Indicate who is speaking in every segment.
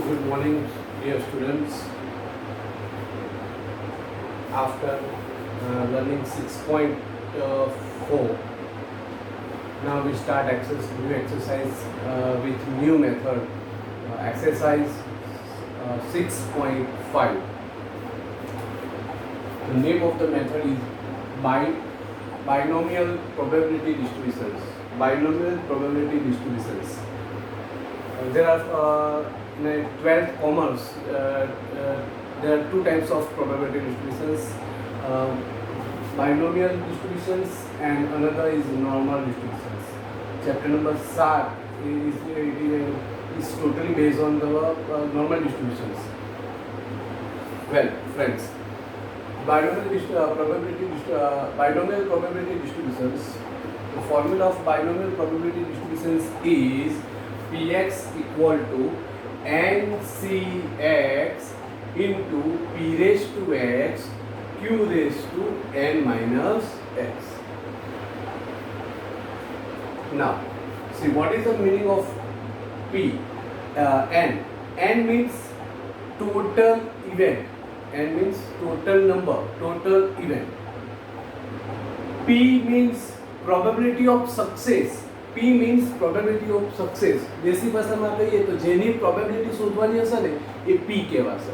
Speaker 1: Good morning, dear students. After learning 6.4, now we start new exercise with new method. Exercise 6.5. The name of the method is binomial probability distributions. Binomial probability distributions. There are in 12th commerce, there are two types of probability distributions, binomial distributions and another is normal distributions. Chapter number 7 is totally based on the normal distributions. Well, friends, binomial probability distributions, the formula of binomial probability distributions is Px equal to NCX into P raised to X Q raised to N minus X. Now, see what is the meaning of P? N. N means total event. N means total number, total event. P means probability of success. P means probability of success. देसी भाषा में कहिए तो jenny probability शोधवानी हशे ने ए P कहेवाशे.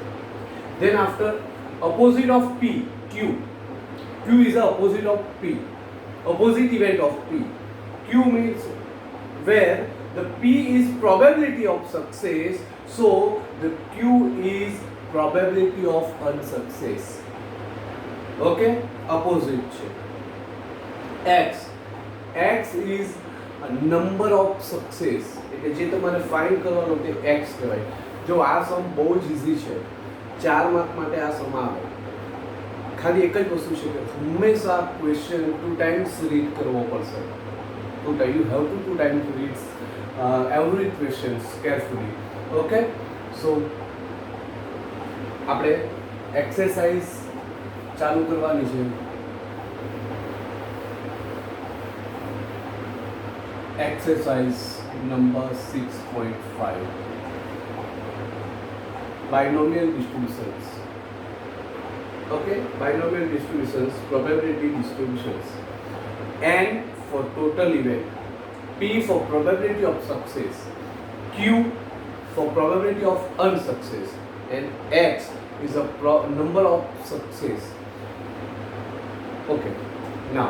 Speaker 1: Then after opposite of P, Q. Q is the opposite of P. Opposite event of P. Q means where the P is probability of success, so the Q is probability of unsuccess. Okay? Opposite. X. X is a number of success. એટલે જે તમારે find કરવાનો તે x કહેવાય. જો આ સમ બહુ જ ઇઝી છે, 4 માર્ક માટે આ સમ આવે. ખાલી એક જ વસ્તુ છે કે હંમેશા ક્વેશ્ચન 2 times રીડ કરવો પડશે. You have to 2 times read every questions carefully. Okay? So આપણે એક્સરસાઇઝ ચાલુ કરવાની છે. Exercise number 6.5. Binomial distributions. Okay, binomial distributions, probability distributions. N for total event, P for probability of success, Q for probability of unsuccess, and X is a number of success. Okay, now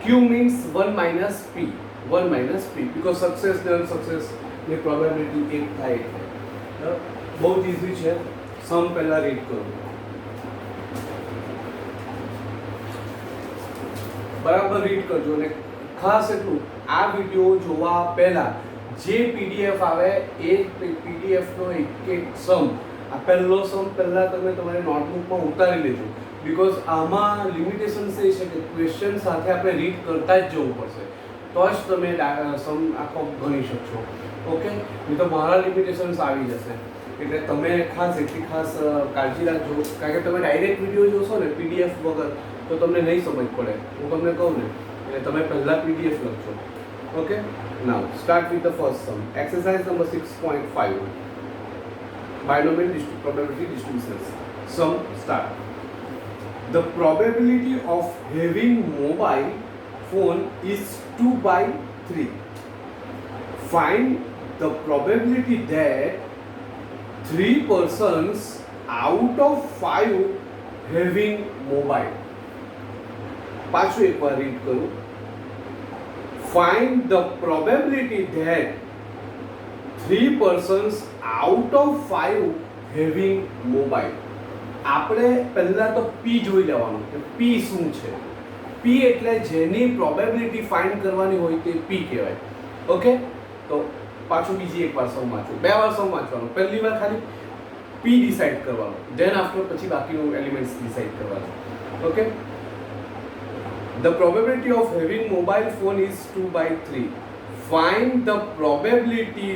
Speaker 1: Q means 1 minus P. 1 minus P because success and unsuccess ની probability એક થાય એટલે બહુ જ easy છે. સમ પહેલા read કરો, બરાબર રીડ કરજો. અને ખાસ એટલું, આ વિડિયો જોવા પહેલા જે પીડીએફ આવે એ પીડીએફ નો એક એક સમ, આ પહેલો સમ પહેલા તમે તમારી નોટબુકમાં ઉતારી લેજો. બીકોઝ આમાં લિમિટેશન એ છે કે ક્વેશ્ચન સાથે આપણે રીડ કરતા જ જવું પડશે, તો જ તમે સમ આખો ગણી શકશો. ઓકે, નહીં તો મારા લિમિટેશન્સ આવી જશે. એટલે તમે ખાસ એટલી ખાસ કાળજી રાખજો, કારણ કે તમે ડાયરેક્ટ વિડીયો જોશો ને પીડીએફ વગર તો તમને નહીં સમજ પડે. હું તમને કહું ને એટલે તમે પહેલાં પીડીએફ લખજો. Okay, now start with the first sum. Exercise number 6.5. Binomial probability distributions. Sum start. The probability of having mobile phone is 2 by 3. Find the probability that 3 persons out of 5 having mobile. પાછું એકવાર read કરું. Find the probability that 3 persons out of 5 having mobile. આપણે પહેલા તો P જોઈ લેવાનું કે P શું છે. P એટલે જેની પ્રોબેબિલિટી ફાઇન્ડ કરવાની હોય તે P કહેવાય. ઓકે, તો પાછું બીજી એક વાર સમ વાંચો, 2 વાર સમ વાંચવાનું. પહેલી વાર ખાલી P ડિસાઇડ કરવાનું, ધેન આફ્ટર પછી બાકીનું એલિમેન્ટ્સ ડિસાઇડ કરવાનું. Okay, the probability of having mobile phone is 2 by 3. Find the probability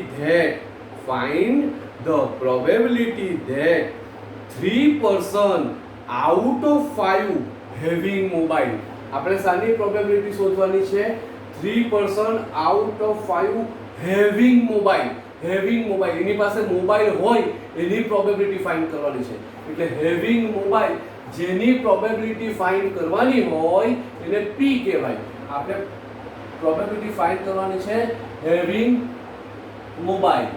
Speaker 1: that 3 person out of 5 having mobile. આપણે સાની પ્રોબેબિલિટી શોધવાની છે? 3 person out of 5 having mobile. Having mobile, એની પાસે mobile હોય એની પ્રોબેબિલિટી ફાઇન્ડ કરવાની છે. એટલે હેવિંગ મોબાઈલ, જેની પ્રોબેબિલિટી ફાઇન્ડ કરવાની હોય એને પી કહેવાય. આપણે પ્રોબેબિલિટી ફાઇન્ડ કરવાની છે હેવિંગ મોબાઈલ.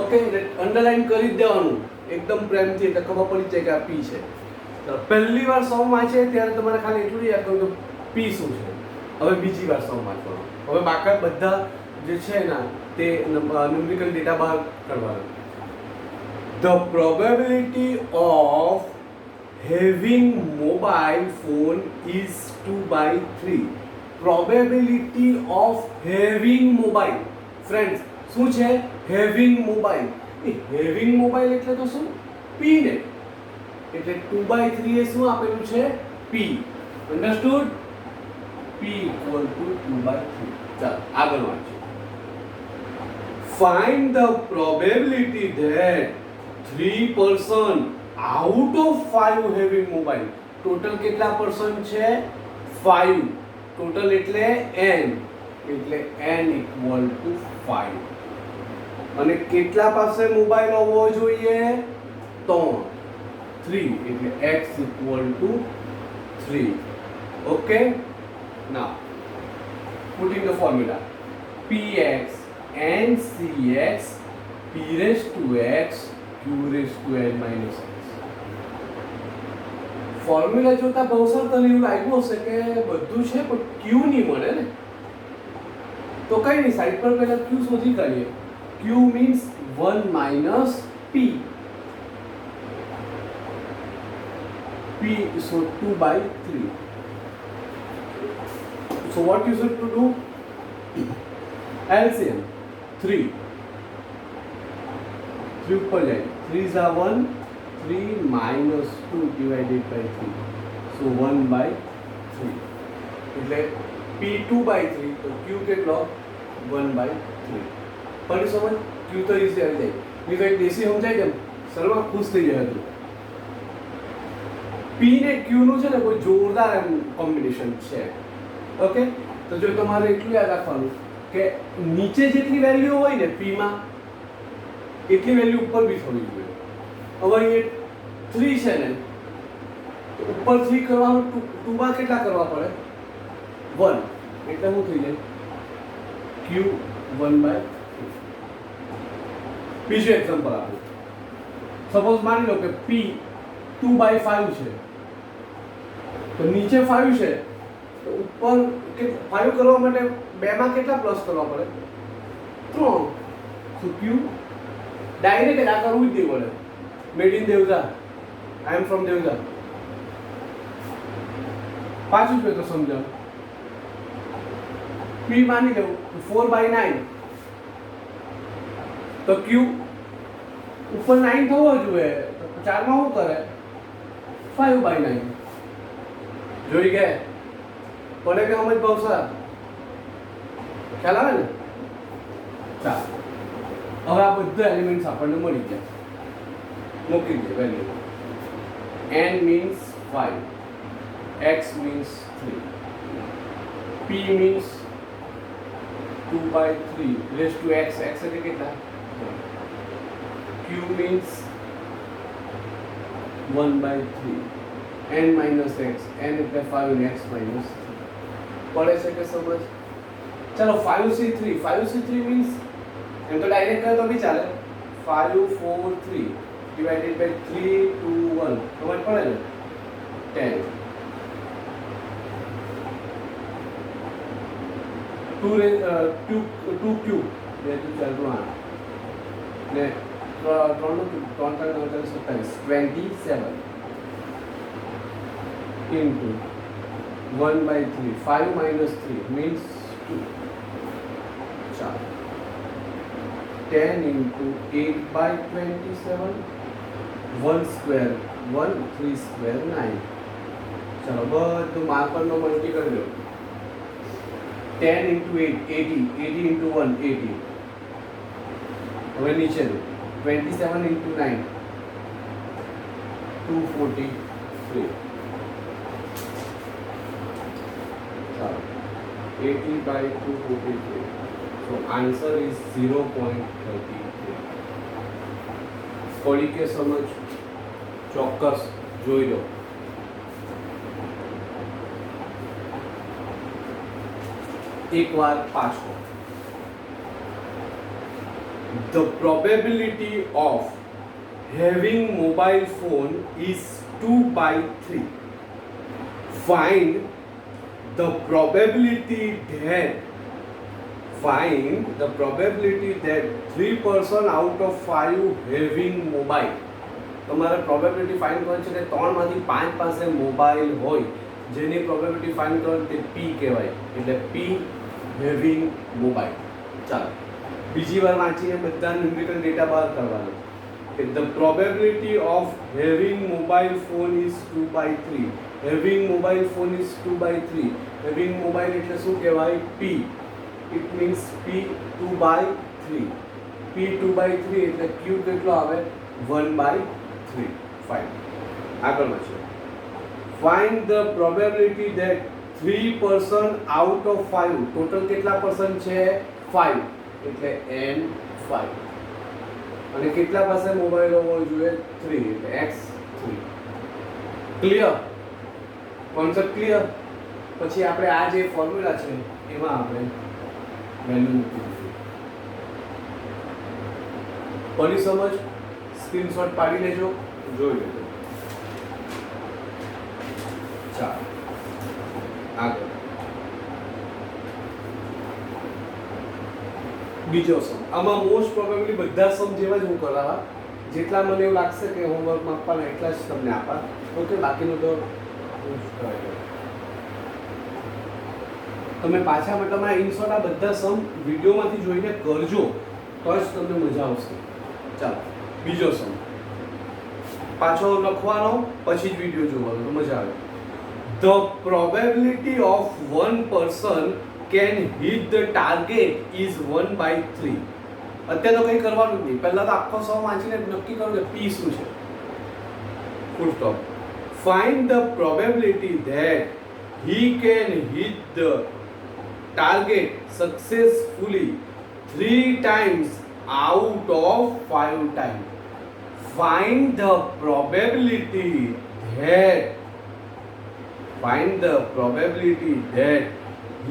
Speaker 1: ઓકે, અંડરલાઈન કરી જ દેવાનું એકદમ પ્રેમથી, એટલે ખબર પડી જાય કે આ પી છે. પહેલી વાર સમ વાંચે ત્યારે તમારે ખાલી એટલું યાદ કરવું કે પી શું છે. હવે બીજી વાર સમ વાંચવાનું. હવે બાકી બધા જે છે ને તે ન્યુમેરિકલ ડેટા બહાર કરવાનો. The probability of having mobile phone is 2/3. Probability of having mobile. Friends, શું છે હેવિંગ મોબાઈલ? હેવિંગ મોબાઈલ એટલે તો શું? પી ને. એટલે 2/3 એ શું આપેલું છે? પી. અન્ડરસ્ટુડ? P equal to 2/3. ચાલો આગળ વાંચીએ. Find the probability that 3 person out of 5 having mobile. Total કેટલા પર્સન છે? 5. ટોટલ એટલે n. એટલે n ઇક્વલ ટુ 5. અને કેટલા પાસે મોબાઈલ હોવો જોઈએ? 3. 3 એટલે x equal to 3. Okay, now putting the formula px and cx p raised to x q raised to n minus x. Formula જોતા બહુ સર તને એવું લાગ્યું હશે કે બધું છે પણ q નહીં મળે ને, તો કઈ નહીં, સાઈડ પર પહેલા q શોધી કાઢીએ. q means 1 minus p. p so 2/3. So what you should to do? LCM 3 ऊपर जाए. 3s are 1, 3 minus 2 divided by 3, so 1/3. એટલે p 2/3 તો q કેટલો? 1/3. પણ સમજ q તો ઇઝી આવી જાય. નહીં તો એક દેશી સમજાય તેમ સર્વ ખુશ થઈ જાય હતું. p ને q નું છે ને કોઈ જોરદાર એમ કોમ્બિનેશન છે. ઓકે, તો જો તમારે એટલું યાદ રાખવાનું કે નીચે જેટલી વેલ્યુ હોય ને p માં એટલી વેલ્યુ ઉપર બી થવી જોઈએ. હવે અહીંયા 3 છે ને, તો ઉપર 3 કરવાનું 2 માં કેટલા કરવા પડે? 1. એટલે શું થઈ જાય? q 1/3. બીજું એક્ઝામ્પલ આપું. સપોઝ માની લો કે p 2/5 છે, તો નીચે 5 છે, તો ઉપર કે 5 કરવા માટે 2 માં કેટલા પ્લસ કરવા પડે? 3. so q ડાયરેક્ટ આ કરવું જ નહીં પડે. Made in Devja, I am from Devja. પાછું જ તો સમજાવ. p માની લો 4/9, તો q ઉપર 9 થવો જોઈએ, તો 4 માં શું કરે? 5/9. જોઈ ગયા? પડે કે સમજ ભાવસા? ખ્યાલ આવે ને? ચાલો, હવે આ બધા એલિમેન્ટ્સ આપણને મળી ગયા. મૂકી દે value. n means 5, x means 3, p means 2/3 raised to x. x એટલે કેટલા? q means 1/3, n minus x, n એટલે 5 and x minus 3. પડે છે કે સમજ? ચલો 5c3. 5c3 means એમ તો ડાયરેક્ટ કરે તો બી ચાલે. 5 4 3 divided by 3 2 1. સમજ પડે ને? 10. 2q બે તો 4 નો 8 ને 3 નો 3 3 27 into 1/3. 5 minus 3 means 2. 10 into 8/27. 1 square 1, 3 square 9. चलो બધું માર્કરનો મલ્ટી કરી દો. 10 into 8 80, 80 into 1 80. હવે નીચે 27 into 9 243. ચાલો 80/243. So answer is 0.33. પડી કે સમજ ચોક્કસ જોઈ લો. એકવાર પાછો. The probability of having mobile phone is 2/3. Find the probability that 3% out of 5 having mobile. તમારે પ્રોબેબિલિટી ફાઇન્ડ કરવાની છે કે 3 માંથી 5 પાસે મોબાઈલ હોય, જેની પ્રોબેબિલિટી ફાઇન્ડ કરો તે P કહેવાય. એટલે P હેવિંગ મોબાઈલ. ચાલો બીજી વાર વાંચીને બધા ન્યુમેરિકલ ડેટા બહાર કરવાનો. કે the probability of having mobile phone is 2/3. Having mobile phone is 2/3. Having mobile એટલે શું કહેવાય? P. It means P 2/3. P 2/3 એટલે Q કેટલો આવે? 1/3. ફાઇન. આગળ છે. Find the probability that 3% out of 5. Total કેટલા પર્સન્ટ છે? 5. એટલે N5. અને કેટલા પાસે મોબાઈલ હોવો જોઈએ? 3. એટલે X3. ક્લિયર? Concept clear? પછી આપણે આ જે ફોર્મ્યુલા છે એમાં આપણે વેલ્યુ મૂકી દીધી. પડી સમજ? સ્ક્રીનશોટ પાડી લેજો, જોઈ લેજો. ચાલો આગળ. બીજો સમ. આમાં મોસ્ટ પ્રોબેબલી બધા સમ જેવા જ હું કરાવવા, જેટલા મને એવું લાગશે કે હોમવર્કમાં આપવાના એટલા જ તમને આપા. ઓકે, બાકીનું તો તમે પાછા મતલબમાં ઇનશોર્ટ આ બધા સમ વિડીયોમાંથી જોઈને કરજો તો જ તમને મજા આવશે. ચાલો બીજો સમ પાછો લખવાનો, પછી જ વિડીયો જોવાનો તો મજા આવે. The probability of one person can hit the target is 1/3. અત્યારે તો કંઈ કરવાનું નહીં, પહેલા તો આખો સમ વાંચીને નક્કી કરો કે P શું છે. Full stop. Find the probability that he can hit the target successfully 3 times out of 5 times. Find the probability that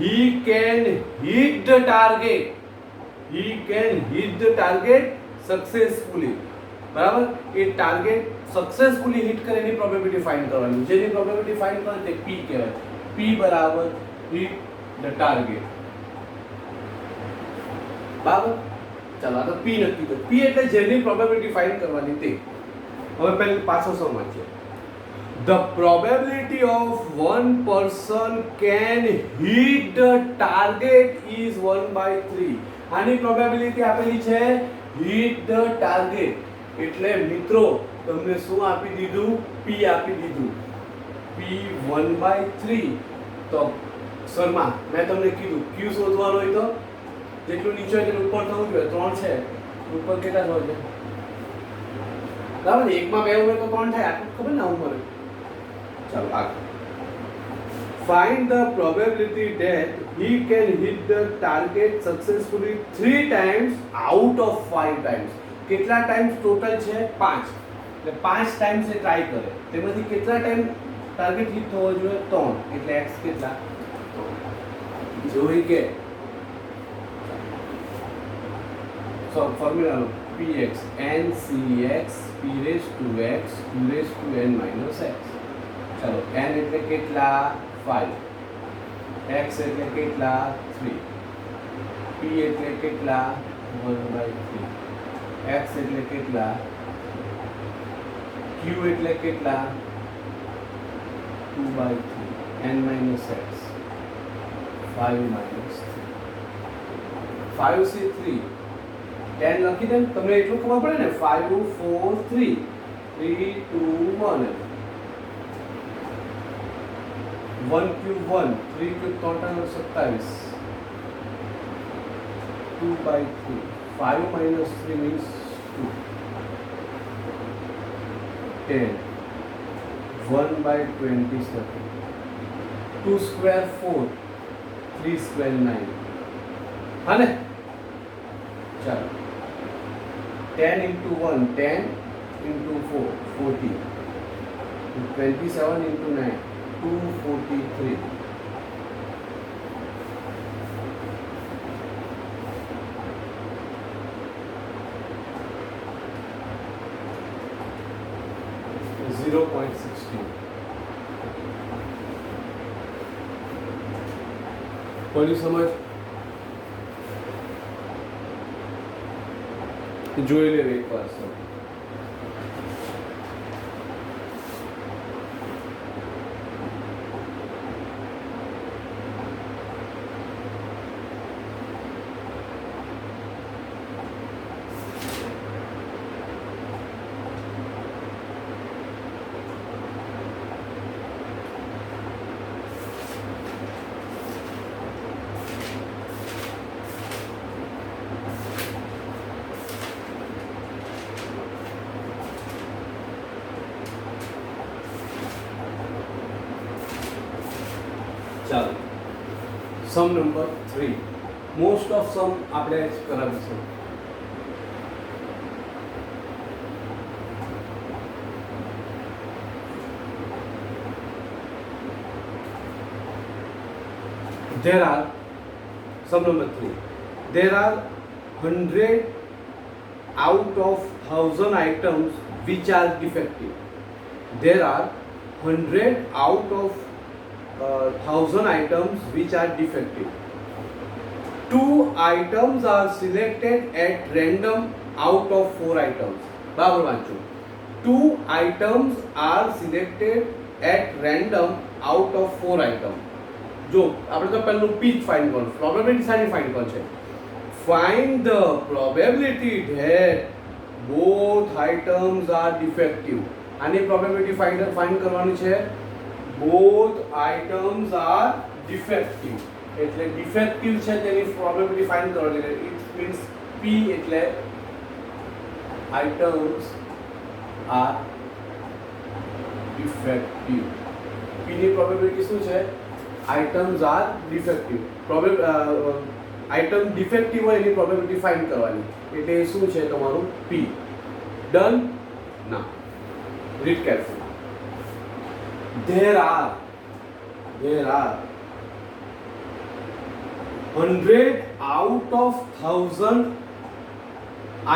Speaker 1: he can hit the target. He can hit the target successfully. બરાબર? એ target successfully hit કરે એની probability find કરવાની. જેની probability find કરે તે P કહેવાય. P બરાબર hit the target. બરાબર? ચાલો આ તો P નક્કી કરો. P એટલે જેની પ્રોબેબિલિટી ફાઇન્ડ કરવાની તે. હવે પહેલા પાછો સમજ છે. The probability of one person can hit the target is 1/3. આની પ્રોબેબિલિટી આપેલી છે hit the target. એટલે મિત્રો તમને શું આપી દીધું? P આપી દીધું. P 1/3. તો શર્મા મેં તમને કીધું Q શોધવાનો હોય તો જેટલું નીચે હોય તેટલું ઉપર થવું જોઈએ. 3 છે, ઉપર કેટલા થવા જોઈએ? બરાબર? એકમાં 2 હોય તો 3 થાય. આટલું ખબર ના ઉંમરે. ચાલો આગળ. Find the probability that he can hit the target successfully 3 times out of 5 times. કેટલા ટાઈમ્સ ટોટલ છે? 5. એટલે 5 ટાઈમ્સ એ ટ્રાય કરે. તેમાંથી કેટલા ટાઈમ ટાર્ગેટ હિટ થવો જોઈએ? 3. એટલે x કેટલા? 3. જોઈ કે સો ફોર્મ્યુલાનો px ncx p raised to x q raised to n minus x. ચાલો n એટલે કેટલા? 5. x એટલે કેટલા? 3. p એટલે કેટલા? 1/3. x એટલે કેટલા? q એટલે કેટલા? 2/3. n minus x 5 minus 3. 5 से 3 10 લખી દે. તમને એટલું ખબર પડે ને? 5 4 3 3 2 1 1 cube 1 3 cube 27 2/3. 5 minus 3 means 2. 10. 1/27. 2 square 4. 3 square 9. हाँ ने चलो 10 into 1 10 into 4 40 27 into 9 243 0.16 पड़ी समझ જોઈ લે એક વાર સર ચાલો sum number 3 most of sum આપણે કરાવીશું there are sum number 3 there are 100 out of 1000 items which are defective there are 100 out of 1000 items which are defective. 2 items are selected at random out of 4 items. બરાબર વાંચો 2 items are selected at random out of 4 items. જો આપણે તો પહેલું p find કરવાનું probability સાની find કરવાનું છે find the probability that both items are defective આની પ્રોબેબિલિટી ફાઇન્ડ કરવાની છે both items are defective એટલે ડિફેક્ટિવ છે તેની પ્રોબેબિલિટી ફાઇન્ડ કરવાની છે ઇટ મીન્સ p એટલે items are defective p ની પ્રોબેબિલિટી શું છે items are defective item defective હોય એની પ્રોબેબિલિટી ફાઇન્ડ કરવાની એટલે શું છે તમારું p ડન ના read careful there are 100 out of 1000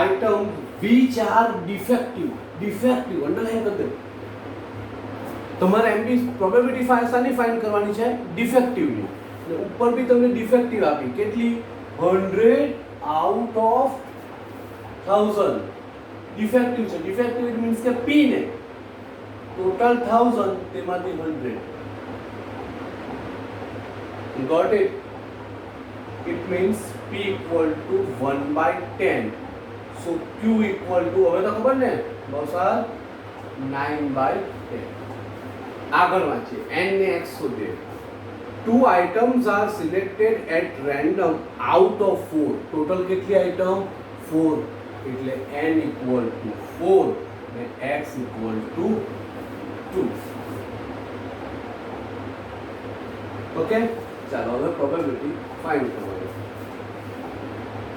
Speaker 1: items which are defective underline કરી દો તમારે એમની પ્રોબેબિલિટી સાની ફાઇન્ડ કરવાની છે ડિફેક્ટિવની એટલે ઉપર બી તમને ડિફેક્ટિવ આપી કેટલી 100 out of 1000 ડિફેક્ટિવ છે ડિફેક્ટિવ ઇટ મીન્સ કે p ને total 1000 તેમાંથી 100 got it it means p equal to 1 by 10 so q equal to હવે તો ખબર ને બસા 9 by 10 આગળ વાંચીએ n ને x શોધીએ 2 items are selected at random out of 4 total કેટલી આઇટમ 4 એટલે n equal to 4 અને x equal to 2 ઓકે ચાલો હવે પ્રોબેબિલિટી ફાઇન્ડ કરવાની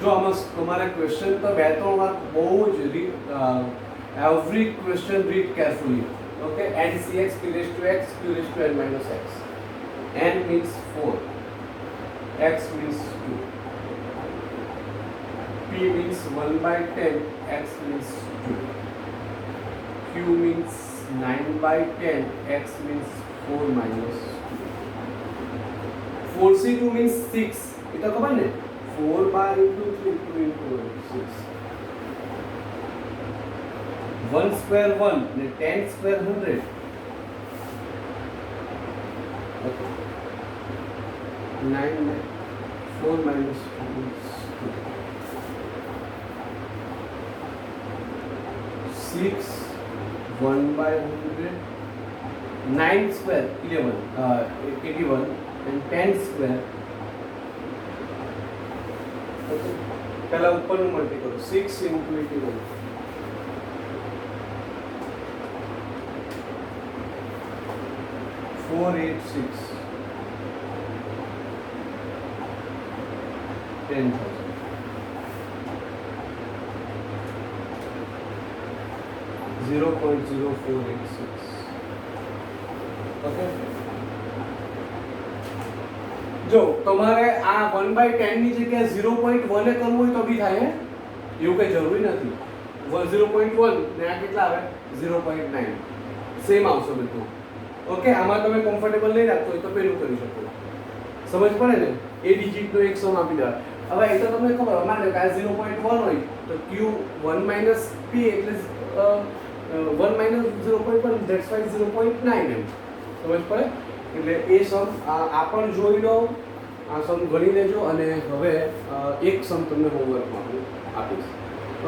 Speaker 1: જો આમાં તમારે ક્વેશ્ચન તો બે ત્રણ વાર બહુ જ every question read carefully okay NCX p raised to x q raised to n minus x n means 4 x means 2 p means 1 by 10 x means 2 q means 9 by 10 x means 4 minus 2 4c2 means 6 এটা ખબર ને 4 by into 3 2 into 6 1 square 1 ને 10 square 100 okay 9 4 minus 2 is 2 6 1 by 100 9 square 81 and 10 square okay पहला ऊपर में multi करो 6 into 81 486 10,000 0.0486. Okay, જો તમારે આ 1/10 ની જગ્યાએ 0.1 એ કરવું હોય તો બી થાય, એવું કંઈ જરૂરી નથી. 0.1 ને આ કેટલા આવે 0.9, સેમ આવશે બધું. ઓકે, આમાં તમે કમ્ફર્ટેબલ નહીં રાખતો હોય તો પેલું કરી શકો. સમજ પડે ને? એ ડિજિટનો એક સમ આપી દેવા. હવે એ તો તમને ખબર, માનો કે આ 0.1 હોય તો q1 - p એટલે 1 - 0.1, ધેટ્સ વાય 0.9 એમ. સમજ પડે? એટલે એ સમ આ પણ જોઈ લો, આ સમ ગણી લેજો. અને હવે એક સમ તમને હોમવર્કમાં હું આપીશ.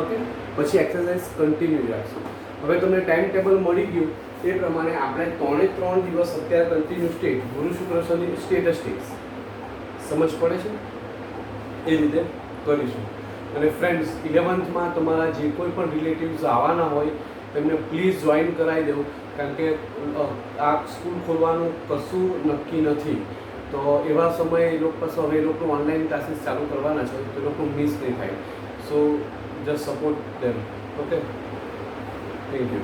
Speaker 1: ઓકે, પછી એક્સરસાઇઝ કન્ટિન્યુ રાખશું. હવે તમને ટાઈમ ટેબલ મળી ગયું એ પ્રમાણે આપણે 3 દિવસ અત્યારે કન્ટિન્યુ સ્ટેટ, ગુરુ શુક્ર શનિ સ્ટેટિસ્ટિક્સ સમજ પડે છે એ રીતે કરીશું. અને ફ્રેન્ડ્સ, 11થમાં તમારા જે કોઈ પણ રિલેટિવ્સ આવવાના હોય તેમને પ્લીઝ જોઈન કરાવી દેવું, કારણ કે આ સ્કૂલ ખોલવાનું કશું નક્કી નથી. તો એવા સમયે એ લોકો પાસે હવે એ લોકો ઓનલાઈન ક્લાસીસ ચાલુ કરવાના છે, તો એ લોકો મિસ નહીં થાય. સો just support them. Okay, thank you.